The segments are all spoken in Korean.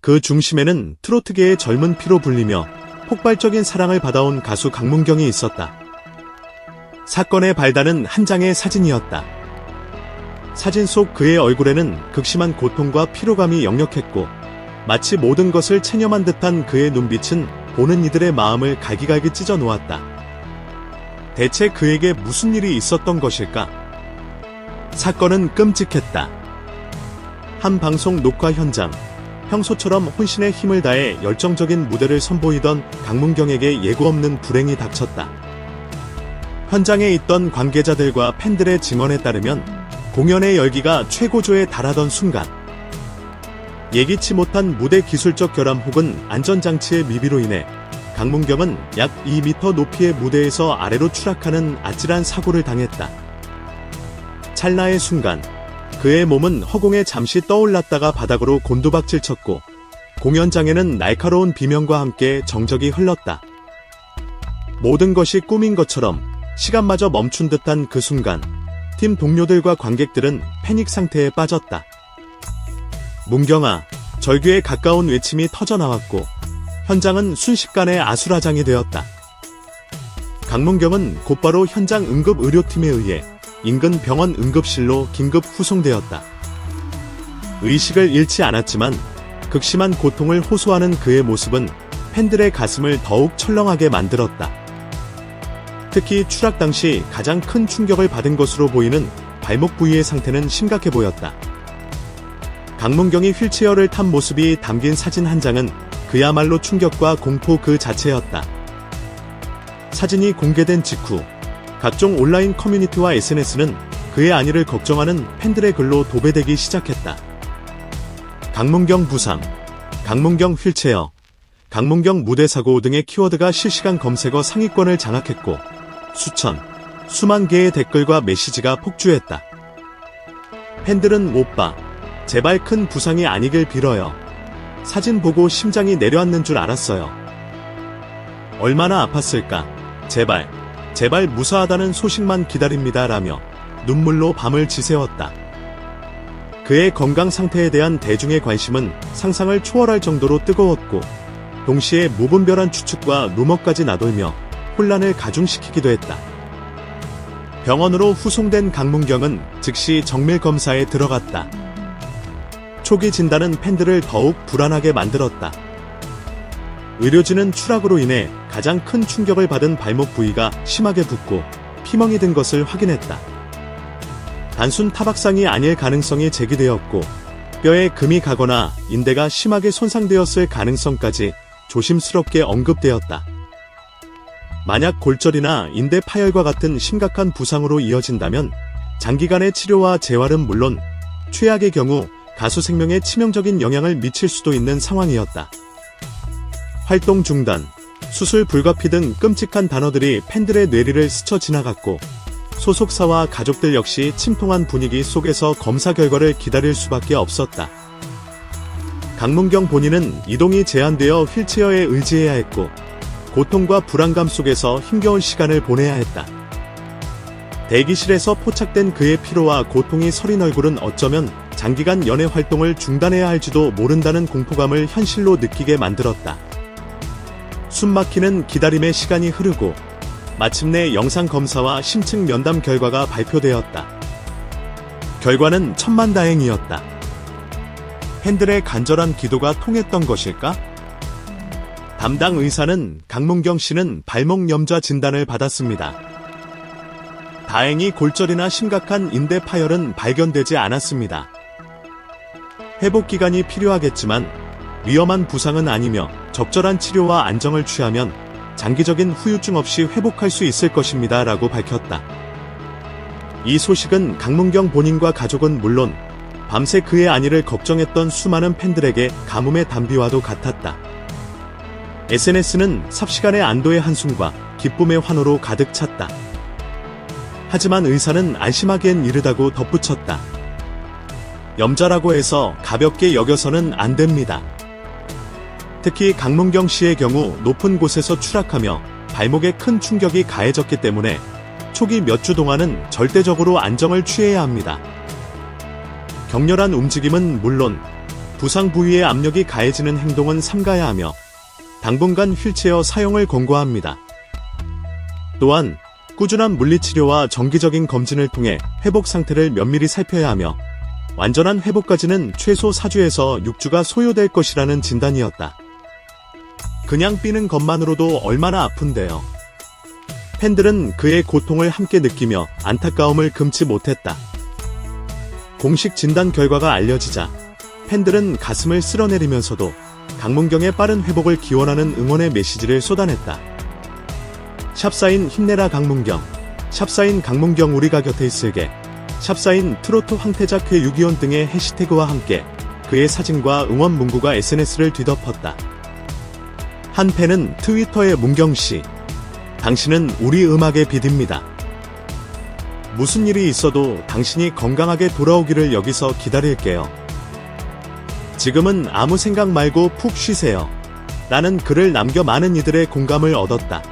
그 중심에는 트로트계의 젊은 피로 불리며 폭발적인 사랑을 받아온 가수 강문경이 있었다. 사건의 발단은 한 장의 사진이었다. 사진 속 그의 얼굴에는 극심한 고통과 피로감이 역력했고 마치 모든 것을 체념한 듯한 그의 눈빛은 보는 이들의 마음을 갈기갈기 찢어 놓았다. 대체 그에게 무슨 일이 있었던 것일까? 사건은 끔찍했다. 한 방송 녹화 현장. 평소처럼 혼신의 힘을 다해 열정적인 무대를 선보이던 강문경에게 예고 없는 불행이 닥쳤다. 현장에 있던 관계자들과 팬들의 증언에 따르면 공연의 열기가 최고조에 달하던 순간 예기치 못한 무대 기술적 결함 혹은 안전장치의 미비로 인해 강문경은 약 2m 높이의 무대에서 아래로 추락하는 아찔한 사고를 당했다. 찰나의 순간 그의 몸은 허공에 잠시 떠올랐다가 바닥으로 곤두박질 쳤고 공연장에는 날카로운 비명과 함께 정적이 흘렀다. 모든 것이 꿈인 것처럼 시간마저 멈춘 듯한 그 순간 팀 동료들과 관객들은 패닉 상태에 빠졌다. 문경아, 절규에 가까운 외침이 터져나왔고 현장은 순식간에 아수라장이 되었다. 강문경은 곧바로 현장 응급의료팀에 의해 인근 병원 응급실로 긴급 후송되었다. 의식을 잃지 않았지만 극심한 고통을 호소하는 그의 모습은 팬들의 가슴을 더욱 철렁하게 만들었다. 특히 추락 당시 가장 큰 충격을 받은 것으로 보이는 발목 부위의 상태는 심각해 보였다. 강문경이 휠체어를 탄 모습이 담긴 사진 한 장은 그야말로 충격과 공포 그 자체였다. 사진이 공개된 직후 각종 온라인 커뮤니티와 SNS는 그의 안위를 걱정하는 팬들의 글로 도배되기 시작했다. 강문경 부상, 강문경 휠체어, 강문경 무대 사고 등의 키워드가 실시간 검색어 상위권을 장악했고 수만 개의 댓글과 메시지가 폭주했다. 팬들은 오빠, 제발 큰 부상이 아니길 빌어요. 사진 보고 심장이 내려앉는 줄 알았어요. 얼마나 아팠을까? 제발 무사하다는 소식만 기다립니다 라며 눈물로 밤을 지새웠다. 그의 건강 상태에 대한 대중의 관심은 상상을 초월할 정도로 뜨거웠고 동시에 무분별한 추측과 루머까지 나돌며 혼란을 가중시키기도 했다. 병원으로 후송된 강문경은 즉시 정밀검사에 들어갔다. 초기 진단은 팬들을 더욱 불안하게 만들었다. 의료진은 추락으로 인해 가장 큰 충격을 받은 발목 부위가 심하게 붓고 피멍이 든 것을 확인했다. 단순 타박상이 아닐 가능성이 제기되었고 뼈에 금이 가거나 인대가 심하게 손상되었을 가능성까지 조심스럽게 언급되었다. 만약 골절이나 인대 파열과 같은 심각한 부상으로 이어진다면 장기간의 치료와 재활은 물론 최악의 경우 가수 생명에 치명적인 영향을 미칠 수도 있는 상황이었다. 활동 중단, 수술 불가피 등 끔찍한 단어들이 팬들의 뇌리를 스쳐 지나갔고 소속사와 가족들 역시 침통한 분위기 속에서 검사 결과를 기다릴 수밖에 없었다. 강문경 본인은 이동이 제한되어 휠체어에 의지해야 했고 고통과 불안감 속에서 힘겨운 시간을 보내야 했다. 대기실에서 포착된 그의 피로와 고통이 서린 얼굴은 어쩌면 장기간 연애 활동을 중단해야 할지도 모른다는 공포감을 현실로 느끼게 만들었다. 숨막히는 기다림의 시간이 흐르고 마침내 영상검사와 심층 면담 결과가 발표되었다. 결과는 천만다행이었다. 팬들의 간절한 기도가 통했던 것일까? 담당 의사는 강문경 씨는 발목 염좌 진단을 받았습니다. 다행히 골절이나 심각한 인대 파열은 발견되지 않았습니다. 회복 기간이 필요하겠지만 위험한 부상은 아니며 적절한 치료와 안정을 취하면 장기적인 후유증 없이 회복할 수 있을 것입니다 라고 밝혔다. 이 소식은 강문경 본인과 가족은 물론 밤새 그의 안위를 걱정했던 수많은 팬들에게 가뭄의 단비와도 같았다. SNS는 삽시간의 안도의 한숨과 기쁨의 환호로 가득 찼다. 하지만 의사는 안심하기엔 이르다고 덧붙였다. 염좌라고 해서 가볍게 여겨서는 안 됩니다. 특히 강문경 씨의 경우 높은 곳에서 추락하며 발목에 큰 충격이 가해졌기 때문에 초기 몇 주 동안은 절대적으로 안정을 취해야 합니다. 격렬한 움직임은 물론 부상 부위에 압력이 가해지는 행동은 삼가야 하며 당분간 휠체어 사용을 권고합니다. 또한 꾸준한 물리치료와 정기적인 검진을 통해 회복 상태를 면밀히 살펴야 하며 완전한 회복까지는 최소 4주에서 6주가 소요될 것이라는 진단이었다. 그냥 삐는 것만으로도 얼마나 아픈데요. 팬들은 그의 고통을 함께 느끼며 안타까움을 금치 못했다. 공식 진단 결과가 알려지자 팬들은 가슴을 쓸어내리면서도 강문경의 빠른 회복을 기원하는 응원의 메시지를 쏟아냈다. 샵사인 힘내라 강문경, 샵사인 강문경 우리가 곁에 있을게, 샵사인 트로트 황태자 쾌625 등의 해시태그와 함께 그의 사진과 응원 문구가 SNS를 뒤덮었다. 한 팬은 트위터에 문경씨, 당신은 우리 음악의 빛입니다. 무슨 일이 있어도 당신이 건강하게 돌아오기를 여기서 기다릴게요. 지금은 아무 생각 말고 푹 쉬세요. 라는 글을 남겨 많은 이들의 공감을 얻었다.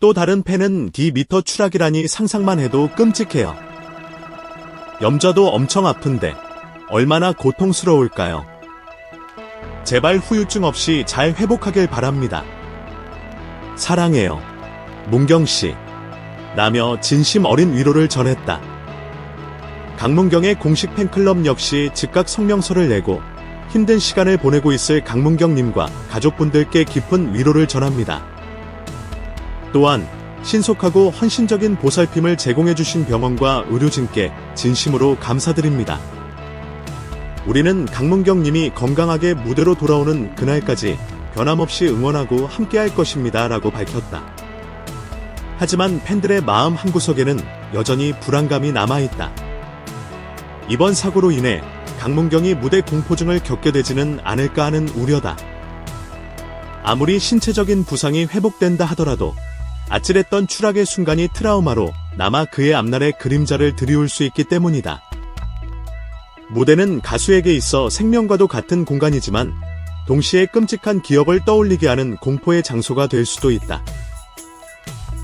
또 다른 팬은 D.미터 추락이라니 상상만 해도 끔찍해요. 염좌도 엄청 아픈데 얼마나 고통스러울까요? 제발 후유증 없이 잘 회복하길 바랍니다. 사랑해요. 문경씨. 라며 진심 어린 위로를 전했다. 강문경의 공식 팬클럽 역시 즉각 성명서를 내고 힘든 시간을 보내고 있을 강문경님과 가족분들께 깊은 위로를 전합니다. 또한 신속하고 헌신적인 보살핌을 제공해주신 병원과 의료진께 진심으로 감사드립니다. 우리는 강문경님이 건강하게 무대로 돌아오는 그날까지 변함없이 응원하고 함께할 것입니다. 라고 밝혔다. 하지만 팬들의 마음 한구석에는 여전히 불안감이 남아있다. 이번 사고로 인해 강문경이 무대 공포증을 겪게 되지는 않을까 하는 우려다. 아무리 신체적인 부상이 회복된다 하더라도 아찔했던 추락의 순간이 트라우마로 남아 그의 앞날의 그림자를 드리울 수 있기 때문이다. 무대는 가수에게 있어 생명과도 같은 공간이지만 동시에 끔찍한 기억을 떠올리게 하는 공포의 장소가 될 수도 있다.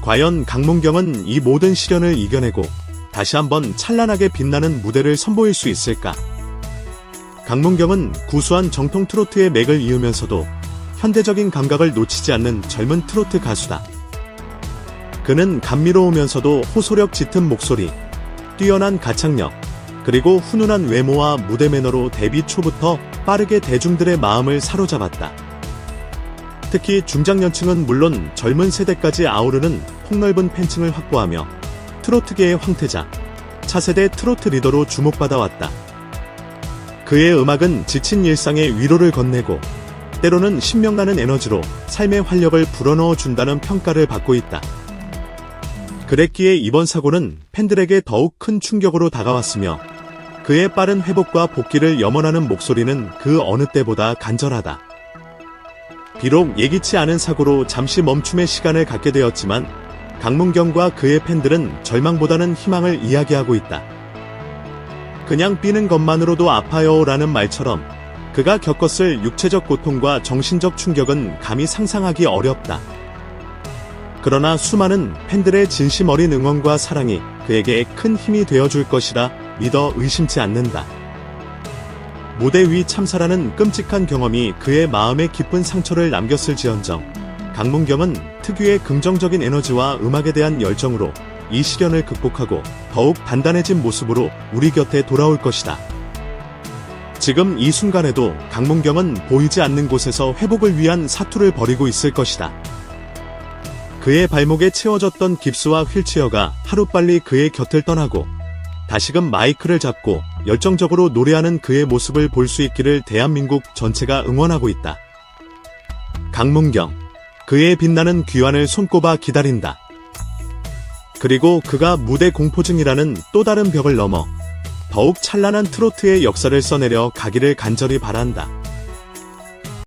과연 강문경은 이 모든 시련을 이겨내고 다시 한번 찬란하게 빛나는 무대를 선보일 수 있을까? 강문경은 구수한 정통 트로트의 맥을 이으면서도 현대적인 감각을 놓치지 않는 젊은 트로트 가수다. 그는 감미로우면서도 호소력 짙은 목소리, 뛰어난 가창력, 그리고 훈훈한 외모와 무대 매너로 데뷔 초부터 빠르게 대중들의 마음을 사로잡았다. 특히 중장년층은 물론 젊은 세대까지 아우르는 폭넓은 팬층을 확보하며 트로트계의 황태자, 차세대 트로트 리더로 주목받아왔다. 그의 음악은 지친 일상에 위로를 건네고 때로는 신명나는 에너지로 삶의 활력을 불어넣어 준다는 평가를 받고 있다. 그랬기에 이번 사고는 팬들에게 더욱 큰 충격으로 다가왔으며 그의 빠른 회복과 복귀를 염원하는 목소리는 그 어느 때보다 간절하다. 비록 예기치 않은 사고로 잠시 멈춤의 시간을 갖게 되었지만 강문경과 그의 팬들은 절망보다는 희망을 이야기하고 있다. 그냥 삐는 것만으로도 아파요 라는 말처럼 그가 겪었을 육체적 고통과 정신적 충격은 감히 상상하기 어렵다. 그러나 수많은 팬들의 진심 어린 응원과 사랑이 그에게 큰 힘이 되어줄 것이라 믿어 의심치 않는다. 무대 위 참사라는 끔찍한 경험이 그의 마음에 깊은 상처를 남겼을지언정 강문경은 특유의 긍정적인 에너지와 음악에 대한 열정으로 이 시련을 극복하고 더욱 단단해진 모습으로 우리 곁에 돌아올 것이다. 지금 이 순간에도 강문경은 보이지 않는 곳에서 회복을 위한 사투를 벌이고 있을 것이다. 그의 발목에 채워졌던 깁스와 휠체어가 하루빨리 그의 곁을 떠나고 다시금 마이크를 잡고 열정적으로 노래하는 그의 모습을 볼 수 있기를 대한민국 전체가 응원하고 있다. 강문경, 그의 빛나는 귀환을 손꼽아 기다린다. 그리고 그가 무대 공포증이라는 또 다른 벽을 넘어 더욱 찬란한 트로트의 역사를 써내려 가기를 간절히 바란다.